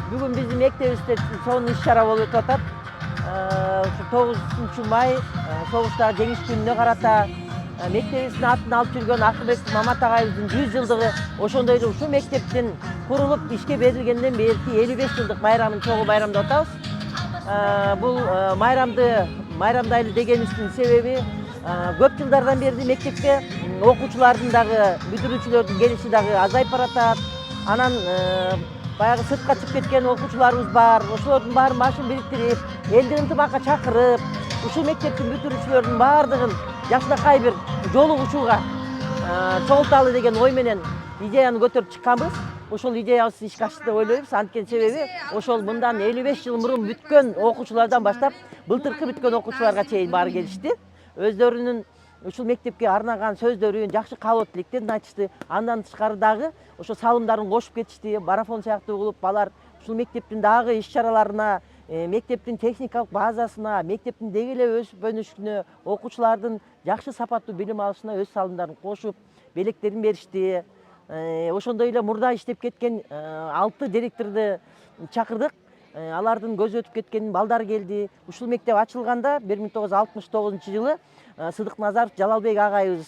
Бүгін біздің мектебімізде соның іс-шара болып өтіп жатат. 9 май соғыстағы жеңіс күніне қарата мектебіміздің атын алып жүрген Акылбек Мамат ағайымыздың 100 жылдығы, ошондой эле ушул мектептин курулуп ишке берилгенден берки 55 жылдык майрамын чогуу байрамдап атабыз. Бул майрамдайлы дегенибиздин себеби көп жылдардан бери мектепке окуучулардын дагы, бүтүрүүчүлөрдүн келиши дагы азайып баратат. Анан баягы сыртка чыгып кеткен окуучуларыбыз бар. Ошолордун баарын башын бириктирип, элди ынтымакка чакырып, ушул мектептин бүтүрүүчүлөрдүн баардыгын жакшынакай бир жолугушууга чогулталы деген ой менен идеяны көтөрүп чыкканбыз. Ошол идеябыз ишке ашты деп ойлойбуз. Анткени себеби ошол мындан 55 жыл мурун бүткөн окуучулардан баштап былтыркы бүткөн окуучуларга чейин баары келишти. Өздөрүнүн ушул мектепке арнаган сөздөрүн, жакшы каалоо тилектерин айтышты. Андан тышкары дагы ошо салымдарын кошуп кетишти. Марафон сыяктуу кылып балар ушул мектептин дагы иш-чараларына, мектептин техникалык базасына, мектептин деги эле өсүп өнүшүнө, окуучулардын жакшы сапаттуу билим алышына өз салымдарын кошуп, белектерин беришти. Ошондой эле мурда иштеп кеткен 6 директорду чакырдык. Алардын көзү өтүп кеткен балдар келди. Ушул мектеп ачылганда 1969 жылы Сыдык Назаров Жалалбек агайыбыз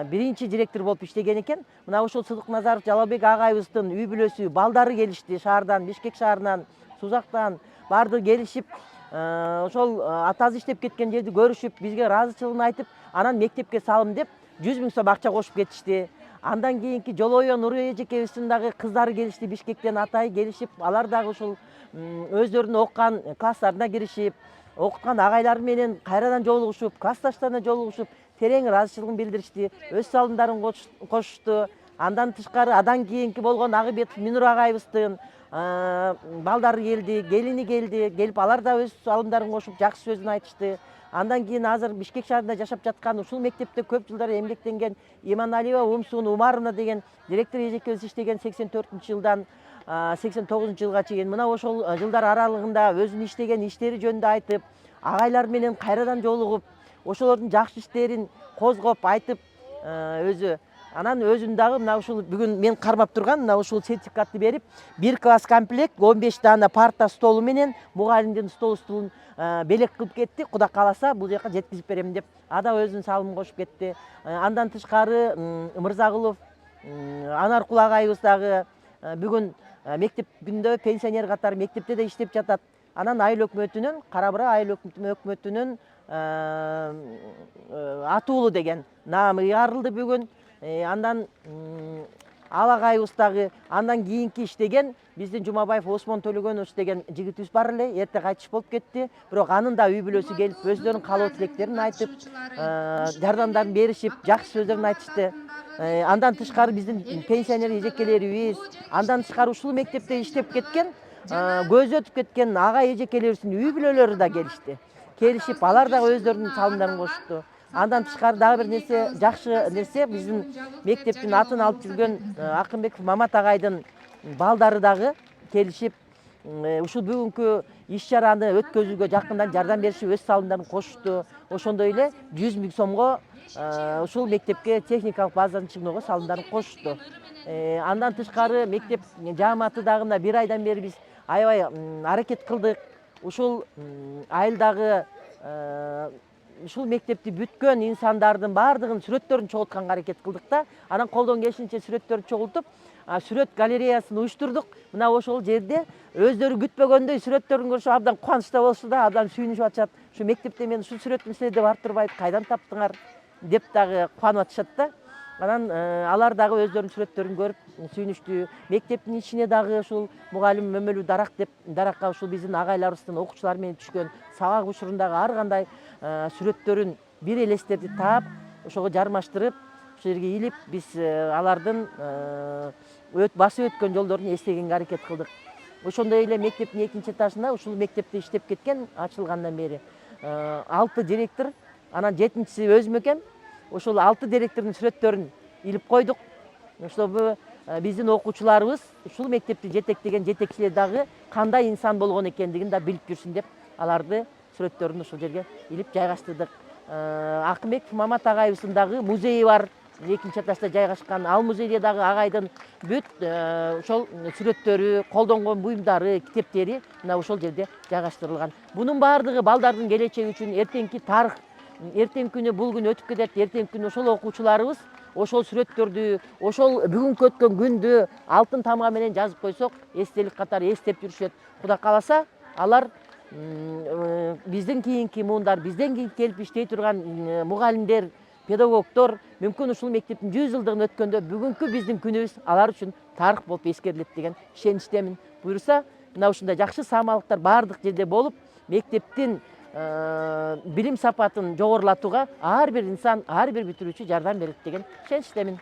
биринчи директор болуп иштеген экен. Мына ошол Сыдык Назаров Жалалбек агайыбыздын үй бүлөсү, балдары келишти шаардан, Бишкек шаарынан, Сузактан барды келишип, ошол атасы иштеп кеткен жерди көрүшүп, бизге ыраазычылыгын айтып, анан мектепке салым деп 100 000 сом акча кошуп кетишти. Андан кийинки Жолоё Нуру эжекебиздин дагы кыздары келишти, Бишкектен атай келишип, алар дагы ушул өздөрүнүн окуган класстарына киришип, окуткан агайлары менен кайрадан жолугушуп, классташтарына жолугушуп, терең ыраазычылыгын билдиришти, өз салымдарын кошушту. Андан тышкары адан кийинки болгон Агыбетов Минур агайыбыздын балдары келди, келини келди, келип алар да өз салымдарын кошуп, жакшы сөзүн айтышты. Андан кийин азыр Бишкек шаарында жашап жаткан, ушул мектепте көп жылдар эмгектенген Иманалиева Умсун Умаровна деген директор эжекебиз иштеген 84-жылдан 89-жылга чейин. Мына ошол жылдар аралыгында өзүнүн иштеген иштери жөнүндө айтып, агайлар менен кайрадан жолугуп, ошолордун жакшы иштерин козгоп айтып, өзү анан өзүн дагы мына ушул бүгүн мен кармап турган мына ушул сертификатты берип, 1 класс комплект 15 дана парта столу менен мугалимдин столун белек кылып кетти. Кудай кааласа бул жака жеткизип берем деп ада өзүнүн салымын кошуп кетти. Андан тышкары Мырзагулов Анаркул агайыбыз дагы бүгүн мектебинде пенсионер катары мектепте да иштеп жатат. Анан айыл өкмөтүнүн, Кара Бура айыл өкмөтүнүн Атуулу деген наамы ыйгарылды бүгүн. Андан ал агайыбыз дагы андан кийинки иштеген биздин Жумабаев Осмон Төлөгөнов деген жигитибиз бар эле, эрте кайтыш болуп кетти. Бирок анын да үй бүлөсү келип, өздөрүнүн каалоо тилектерин айтып, жардамдарын беришип, жакшы сөздөрүн айтышты. Андан тышкары биздин пенсионер эжекелерибиз, андан тышкары ушул мектепте иштеп кеткен, көзү өтүп кеткен агай эжекелерибиздин үй бүлөлөрү да келишти. Келишип, алар дагы өздөрүнүн салымдарын кошту. Андан тышкары дагы бир нерсе, жакшы нерсе, биздин мектептин атын алып жүргөн Акылбек Мамат агайдын балдары дагы келишип, ушул бүгүнкү иш-чараны өткөзүүгө жакындан жардам беришип, өз салымдарын кошту. Ошондой эле 100 000 сомго ушул мектепке техникалык базасын чыңоого салымдарын кошту. Андан тышкары мектеп жааматы дагы мына 1 айдан бери биз аябай аракет кылдык. Ушул айылдагы ушул мектепти бүткөн инсандардын баардыгын сүрөттөрүн чогултканга аракет кылдык да. Анан колдон келишинче сүрөттөрдү чогултуп, сүрөт галереясын уюштурдук. Мына ошол жерде өздөрү күтпөгөндөй сүрөттөрүн көрүшүп абдан кубанычта болушу да, абдан сүйүнүшүп атышат. Ушу мектепте мен ушул сүрөттү силерде барып турбайбы, кайдан таптыңар деп дагы кубанып атышат да. Анан алар дагы өздөрүнүн сүрөттөрүн көрүп сүйүнүштү. Мектептин ичине дагы ушул мугалим Мөмөлүү Дарак деп даракка ушул биздин агайларыбыздын окуучулар менен түшкөн сабак учурундагы ар кандай сүрөттөрүн, бир элестерди таап, ошого жармаштырып, ошол жерге илип, биз алардын басып өткөн жолдорун эстегенге аракет кылдык. Ошондой эле мектептин экинчи этажында ушул мектепте иштеп кеткен ачылгандан бери 6 директор, анан 7-чиси өзүм экен. Ошол 6 директордун сүрөттөрүн илип койдук. Ошол биздин окуучуларыбыз ушул мектепти жетектеген жетекчилер дагы кандай инсан болгон экендигин да билип жүрсүн деп аларды сүрөттөрүн ушул жерге илип жайгаштырдык. Акылбек Мамат агайыбыздын дагы музейи бар. экинчи этажда жайгашкан. Ал музейде дагы агайдын бүт ошол сүрөттөрү, колдонгон буюмдары, китептери мына ошол жерде жайгаштырылган. Бунун баардыгы балдардын келечеги үчүн, эртеңки тарых, эртеңки күнү бул күн өтүп кетет, эртеңки күнү ошол окуучуларыбыз ошол сүрөттөрдү, ошол бүгүнкү өткөн күндү алтын тамга менен жазып койсок, эстелик катары эстеп жүрүшөт. Кудай кааласа, алар биздин кийинки муундар, бизден кийин келип иштей турган мугалимдер, педагогдор мүмкүн ушул мектептин 100 жылдыгын өткөндө бүгүнкү биздин күнүбүз алар үчүн тарых болуп эскерилет деген ишеничтемин. Буюрса, мына ушундай жакшы саамалыктар баардык жерде болуп, мектептин билим сапатын жогорулатууга ар бир инсан, ар бир бүтүрүүчү жардам берет деген ишеничтемин.